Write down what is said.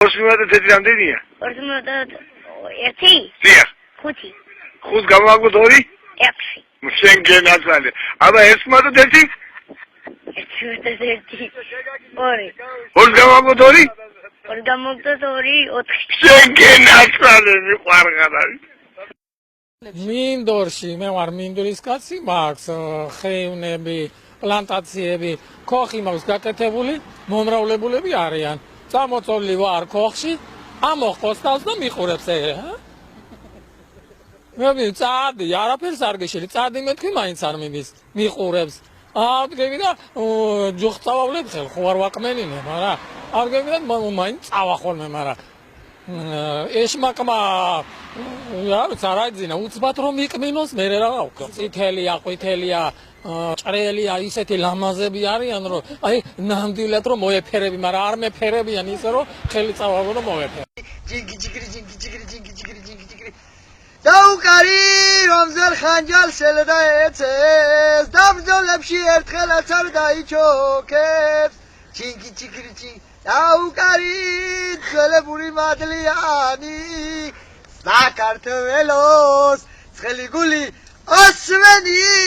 2.1 რამდენია? 2.1. დიახ. 5. 5 გამოვაგოთ 2? 6. შენ გენაცვალე. აბა 1.1? 1.1. 2. 2 გამოვაგოთ 2? 2 გამოვაგოთ 2, 4. შენ გენაცვალე მიყვარღარ. მინდორში მე ვარ მინდორის კაცი მაქვს ხეივნები პლანტაციები ქოხი მაქვს გაკეთებული მომრავლებულები არიან წამოწოლილი ვარ ქოხში ამოხოსტავს და მიყურებს მე წადი არაფერს არ გეშელი წადი მეთქვი მაინც არ მიდის მიყურებს აღდგები და ჯუხწავავლებ ხელ ხო არ ვაკმენინე მაგრამ აღდგები და მაინც წავა ხოლმე მაგრამ ეშმაკმა ცარაძინა უცბად რომ იყმინოს მე რა ვქო წითელია ყვითელია ჭრელია ისეთი ლამაზები არიან რომ აი ნამდვილად რომ მოეფერები მაგრამ არ მეფერებიან ისე რომ ხელი წავალო და მოეფერ ჯინგი დაუკარი რომ ზერ ხანჯალს ელდა ეცეს დამძოლებში ერთხელაც არ დაიჩოქებს ჯინგი დაუკარი ძველებური მადლიანი საქართველოს ცხელი გული ოსმენია